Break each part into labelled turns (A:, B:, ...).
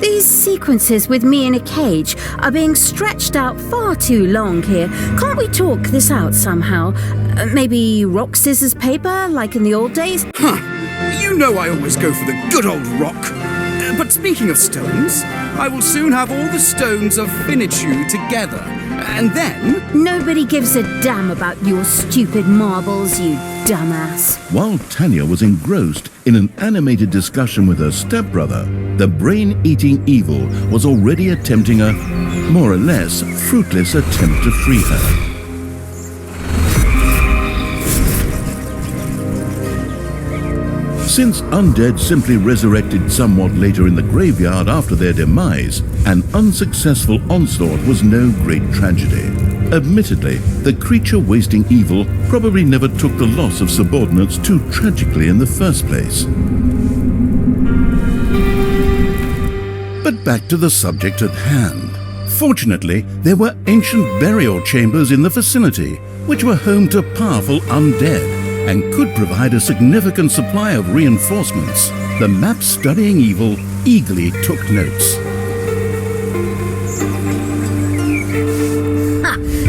A: These sequences with me in a cage are being stretched out far too long here. Can't we talk this out somehow? Maybe rock, scissors, paper, like in the old days?
B: Huh. You know I always go for the good old rock. But speaking of stones, I will soon have all the stones of finitude together. And then...
A: Nobody gives a damn about your stupid marbles, you dumbass.
C: While Tanya was engrossed in an animated discussion with her stepbrother, the brain-eating evil was already attempting a, more or less, fruitless attempt to free her. Since undead simply resurrected somewhat later in the graveyard after their demise, an unsuccessful onslaught was no great tragedy. Admittedly, the creature-wasting evil probably never took the loss of subordinates too tragically in the first place. But back to the subject at hand. Fortunately, there were ancient burial chambers in the vicinity, which were home to powerful undead, and could provide a significant supply of reinforcements. The map-studying evil eagerly took notes.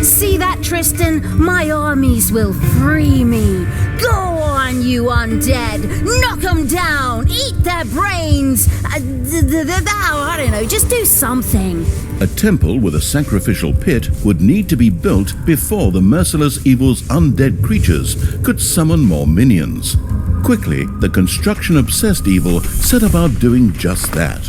A: See that, Tristan? My armies will free me. Go on, you undead! Knock them down! Eat their brains! I don't know, just do something.
C: A temple with a sacrificial pit would need to be built before the merciless evil's undead creatures could summon more minions. Quickly, the construction-obsessed evil set about doing just that.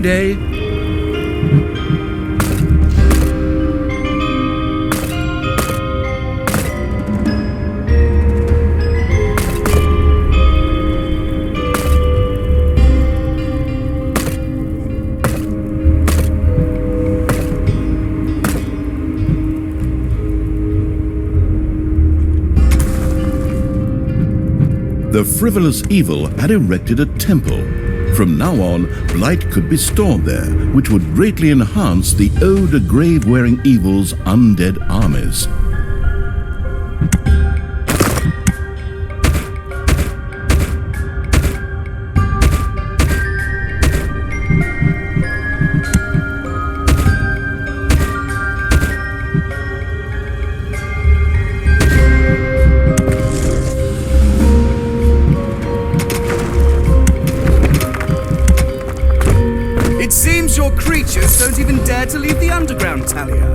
C: Mayday! The frivolous evil had erected a temple. From now on, blight could be stored there, which would greatly enhance the ode of grave-wearing evil's undead armies.
B: Creatures don't even dare to leave the underground, Talia.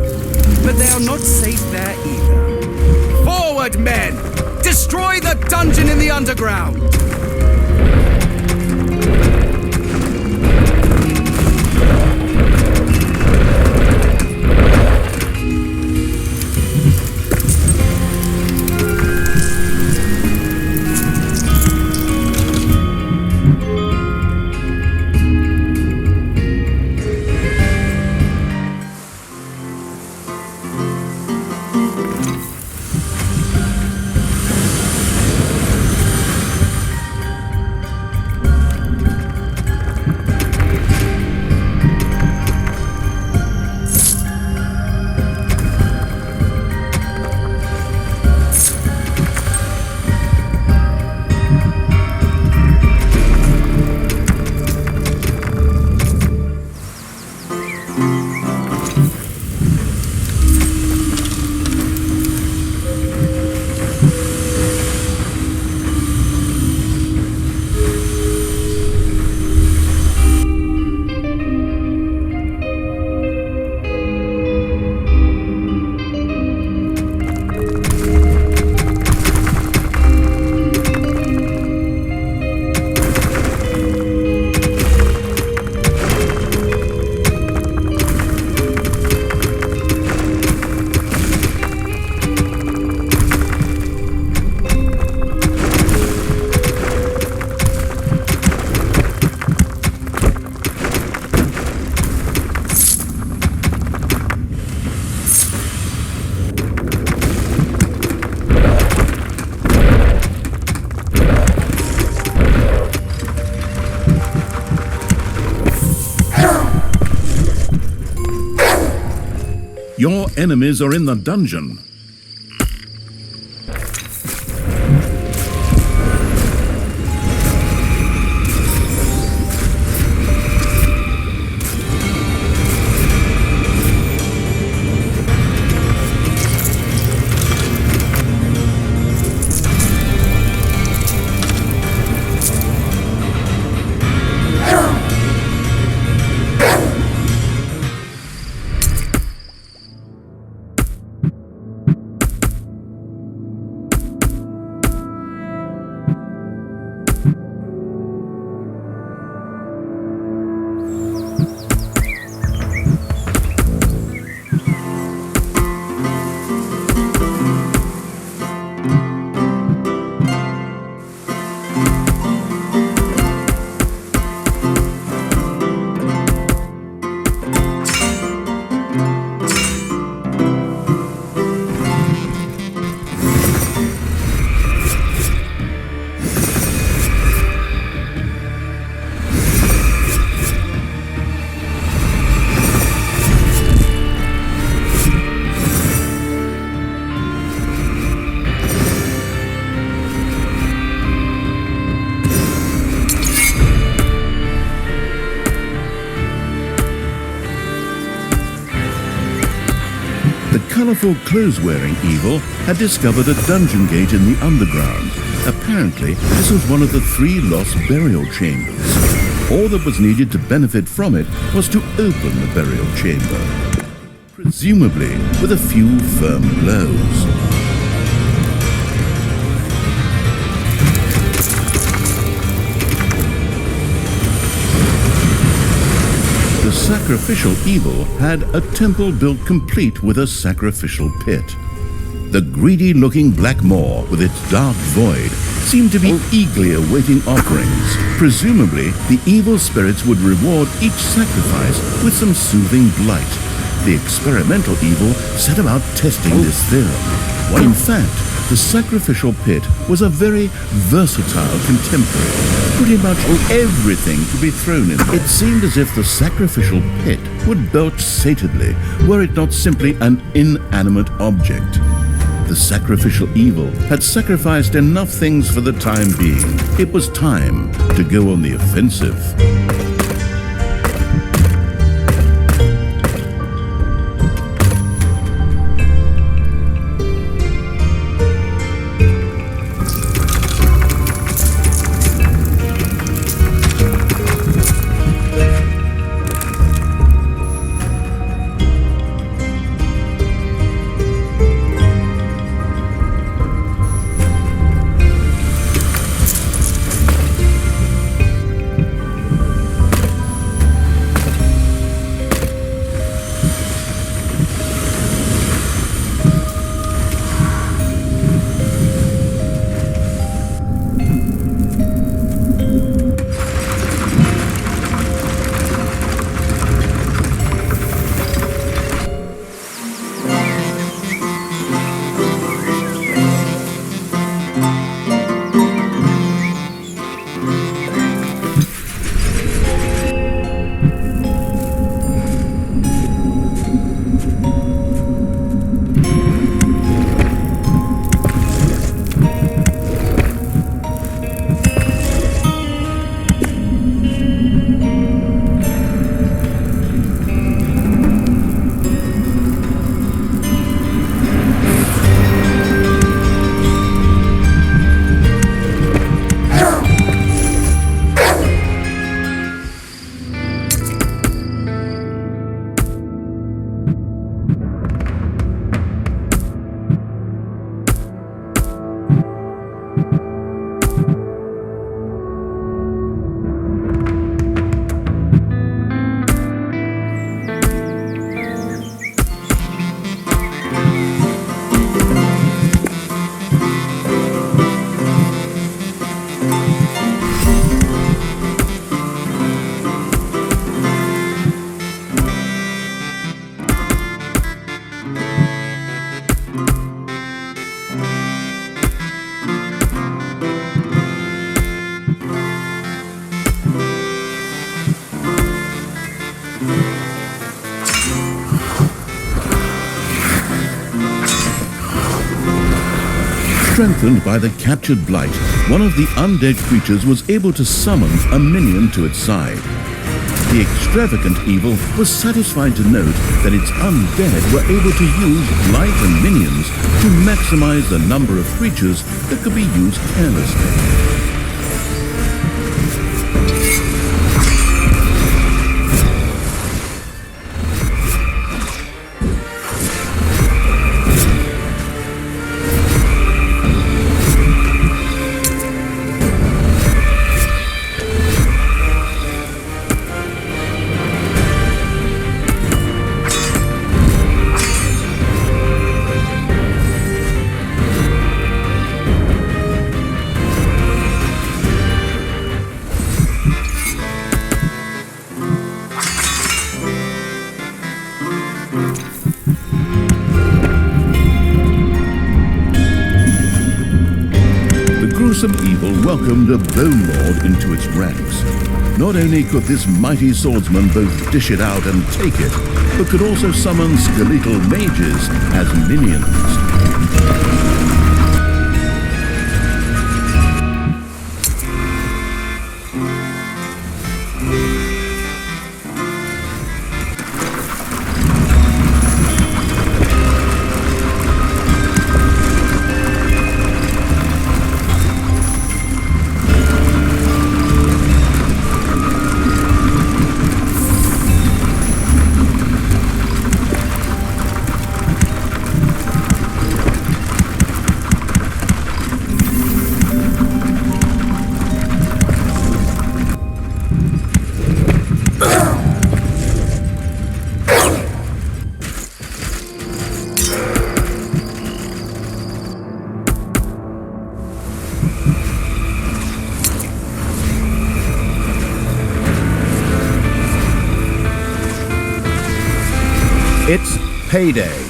B: But they are not safe there either. Forward, men! Destroy the dungeon in the underground!
C: Your enemies are in the dungeon. The colourful clothes-wearing evil had discovered a dungeon gate in the underground. Apparently, this was one of the 3 lost burial chambers. All that was needed to benefit from it was to open the burial chamber, presumably with a few firm blows. sacrificial evil had a temple built complete with a sacrificial pit. The greedy-looking black maw with its dark void seemed to be eagerly awaiting offerings. Presumably, the evil spirits would reward each sacrifice with some soothing blight. The experimental evil set about testing this theorem. When in fact, the sacrificial pit was a very versatile contemporary. Pretty much everything could be thrown in. It seemed as if the sacrificial pit would belch satedly were it not simply an inanimate object. The sacrificial evil had sacrificed enough things for the time being. It was time to go on the offensive. Strengthened by the captured blight, one of the undead creatures was able to summon a minion to its side. The extravagant evil was satisfied to note that its undead were able to use blight and minions to maximize the number of creatures that could be used carelessly. Gruesome evil welcomed a Bone Lord into its ranks. Not only could this mighty swordsman both dish it out and take it, but could also summon skeletal mages as minions. payday.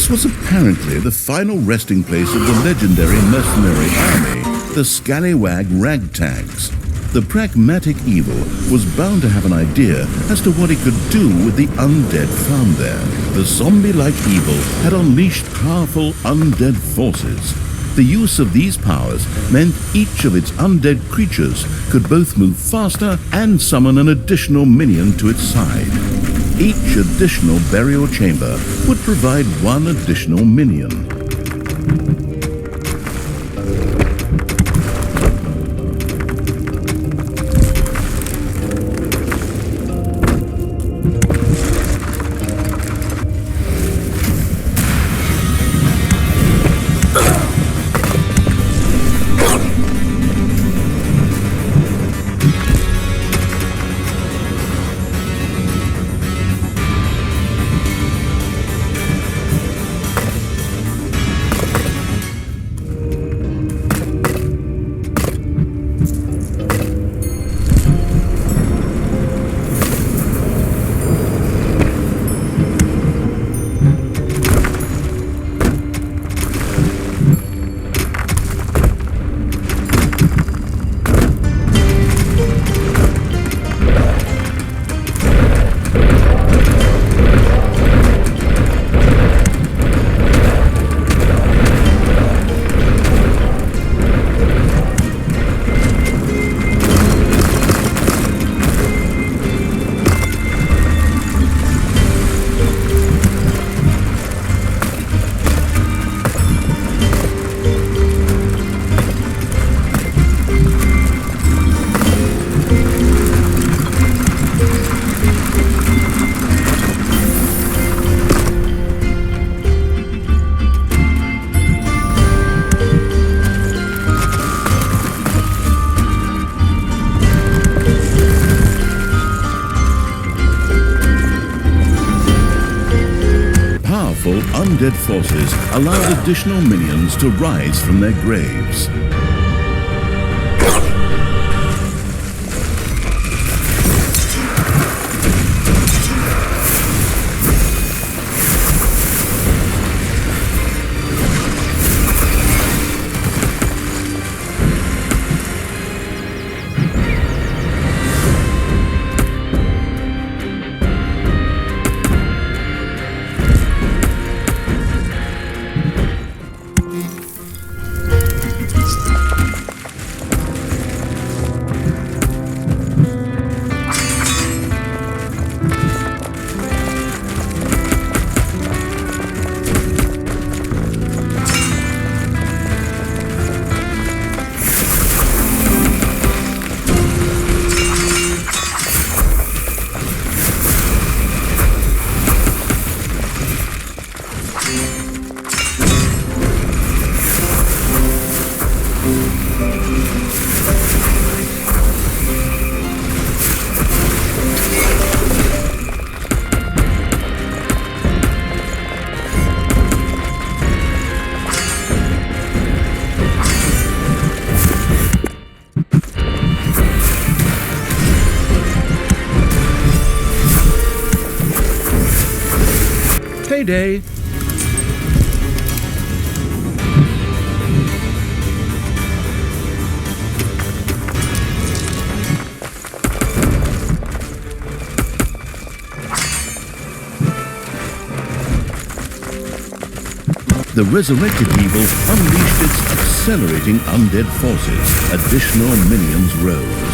C: This was apparently the final resting place of the legendary mercenary army, the Scallywag Ragtags. The pragmatic evil was bound to have an idea as to what it could do with the undead found there. The zombie-like evil had unleashed powerful undead forces. The use of these powers meant each of its undead creatures could both move faster and summon an additional minion to its side. Each additional burial chamber would provide one additional minion. Undead forces allowed additional minions to rise from their graves. payday. The resurrected evil unleashed its accelerating undead forces. Additional minions rose.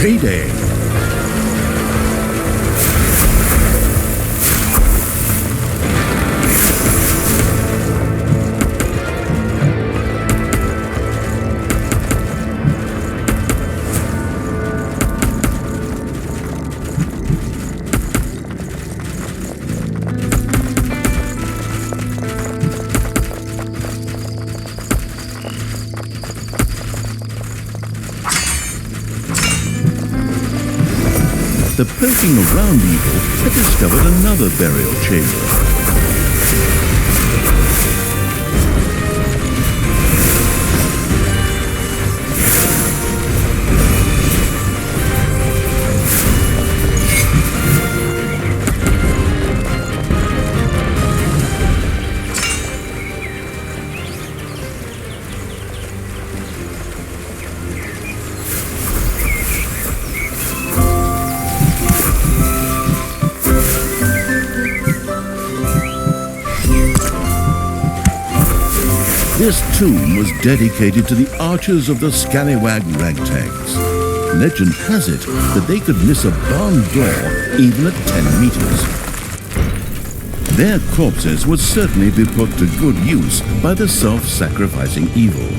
C: payday. The poking around evil had discovered another burial chamber. This tomb was dedicated to the archers of the Scallywag Ragtags. Legend has it that they could miss a barn door even at 10 meters. Their corpses would certainly be put to good use by the self-sacrificing evil.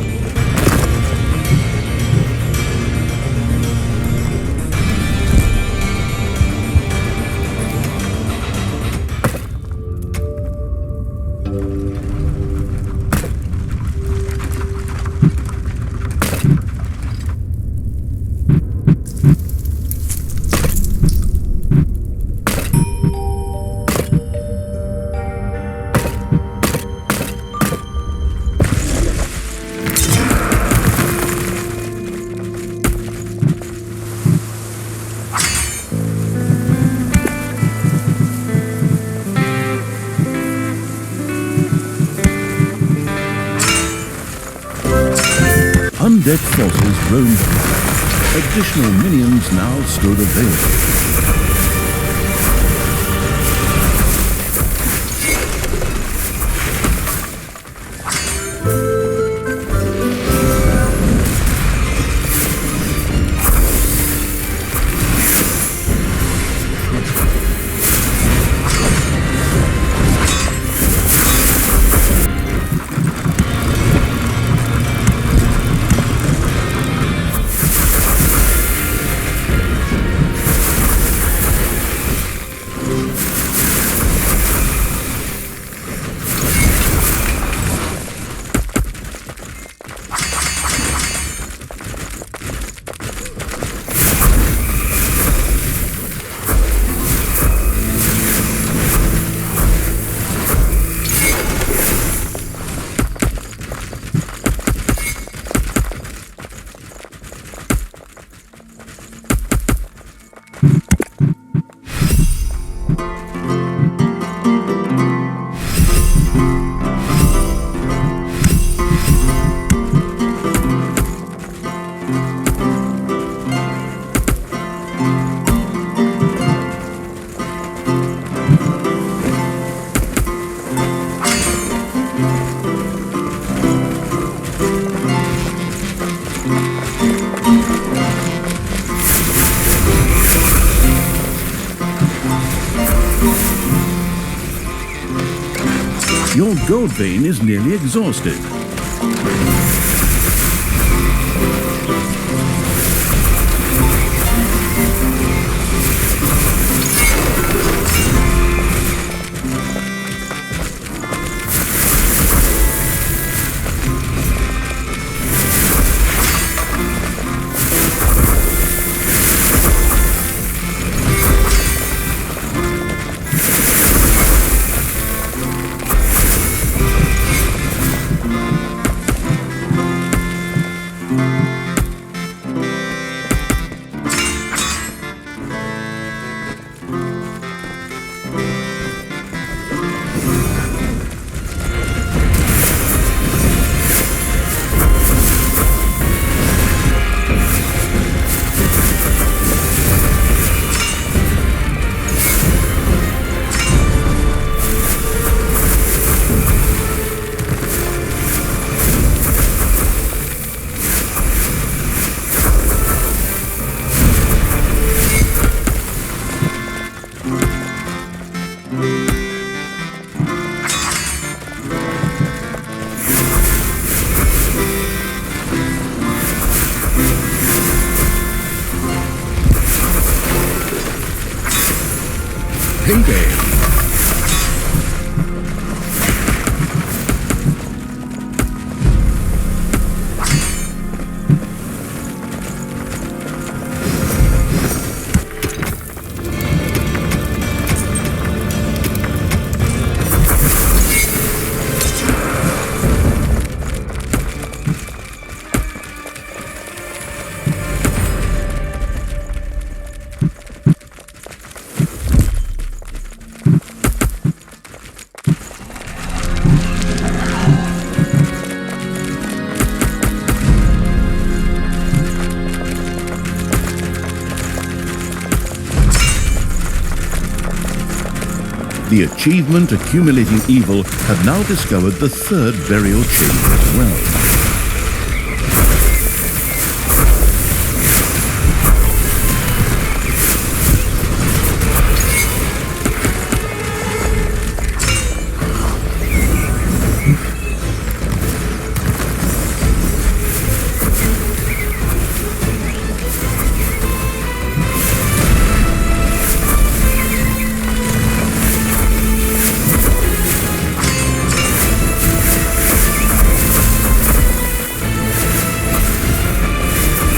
C: Undead fossils roamed. Additional minions now stood available. Your gold vein is nearly exhausted. The achievement accumulating evil have now discovered the third burial chamber as well.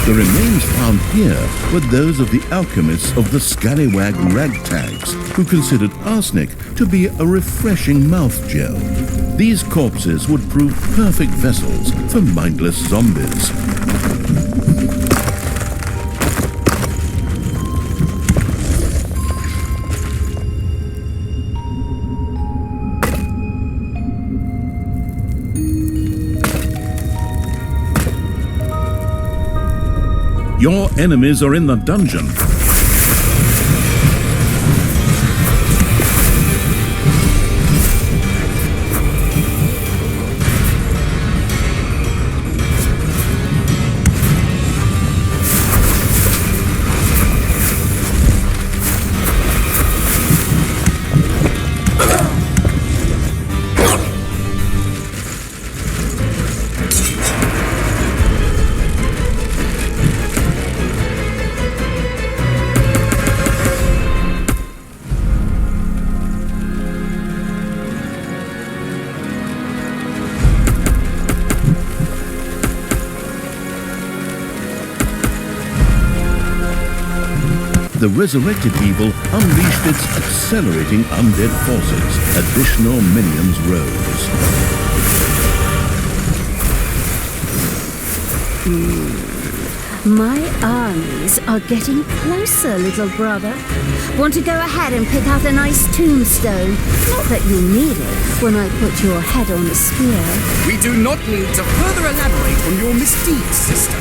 C: The remains found here were those of the alchemists of the scallywag ragtags, who considered arsenic to be a refreshing mouth gel. These corpses would prove perfect vessels for mindless zombies. Your enemies are in the dungeon. The resurrected evil unleashed its accelerating undead forces. Additional minions rose.
A: My armies are getting closer, little brother. Want to go ahead and pick out a nice tombstone? Not that you'll need it when I put your head on the spear.
B: We do not need to further elaborate on your misdeeds, sister.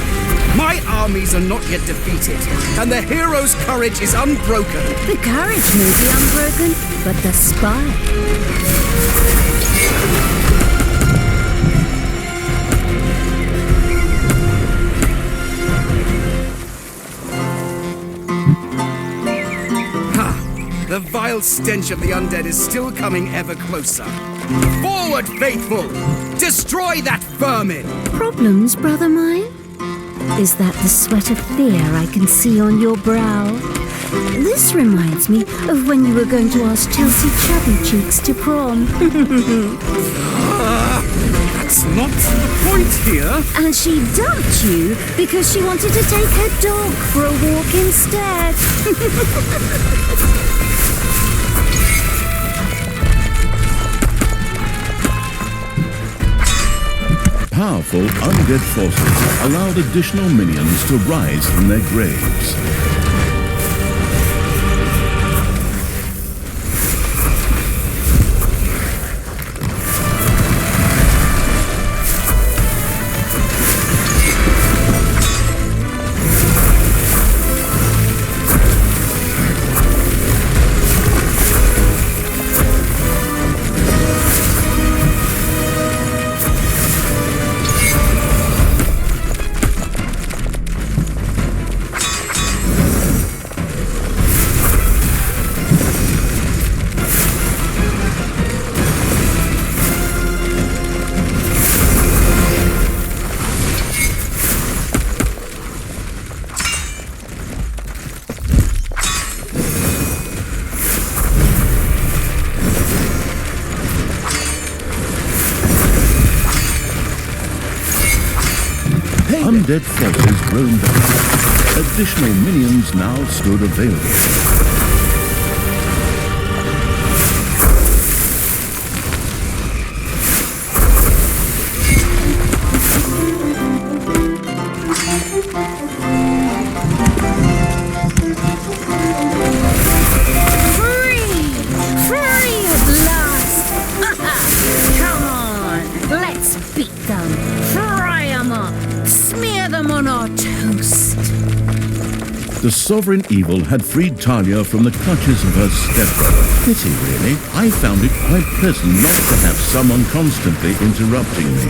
B: My armies are not yet defeated, and the hero's courage is unbroken.
A: The courage may be unbroken, but the spine.
B: The vile stench of the undead is still coming ever closer. Forward, faithful! Destroy that vermin!
A: Problems, brother mine? Is that the sweat of fear I can see on your brow? This reminds me of when you were going to ask Chelsea Chubby Cheeks to prom.
B: That's not the point here.
A: And she dumped you because she wanted to take her dog for a walk instead.
C: Powerful undead forces allowed additional minions to rise from their graves. Undead forces roamed out. Additional minions now stood available. The sovereign evil had freed Talia from the clutches of her stepbrother. Pity, really. I found it quite pleasant not to have someone constantly interrupting me.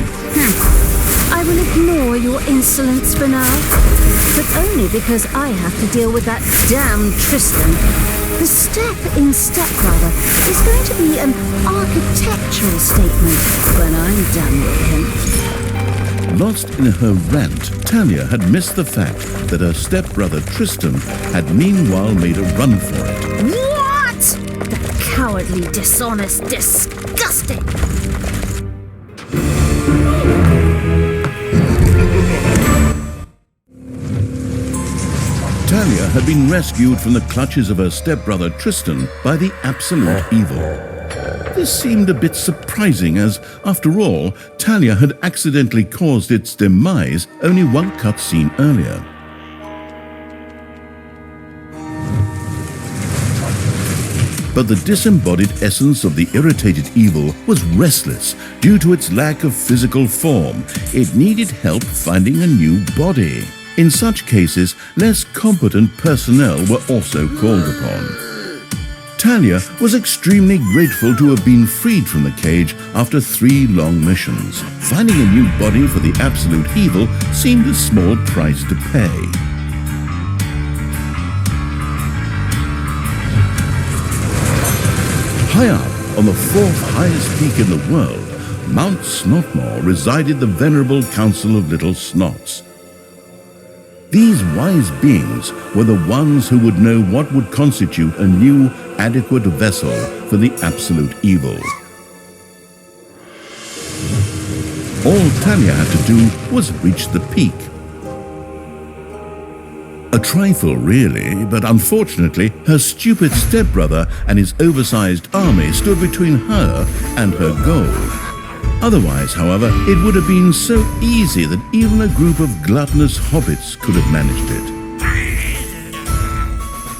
A: I will ignore your insolence for now, but only because I have to deal with that damn Tristan. The step in stepbrother is going to be an architectural statement when I'm done with him.
C: Lost in her rant, Talia had missed the fact that her stepbrother Tristan had meanwhile made a run for it.
A: What? The cowardly, dishonest, disgusting...
C: Talia had been rescued from the clutches of her stepbrother Tristan by the absolute evil. This seemed a bit surprising as, after all, Talia had accidentally caused its demise only one cutscene earlier. But the disembodied essence of the irritated evil was restless due to its lack of physical form. It needed help finding a new body. In such cases, less competent personnel were also called upon. Talia was extremely grateful to have been freed from the cage after 3 long missions. Finding a new body for the absolute evil seemed a small price to pay. High up on the 4th highest peak in the world, Mount Snotmore, resided the venerable Council of Little Snots. These wise beings were the ones who would know what would constitute a new, adequate vessel for the absolute evil. All Talia had to do was reach the peak. A trifle, really, but unfortunately, her stupid stepbrother and his oversized army stood between her and her goal. Otherwise, however, it would have been so easy that even a group of gluttonous hobbits could have managed it.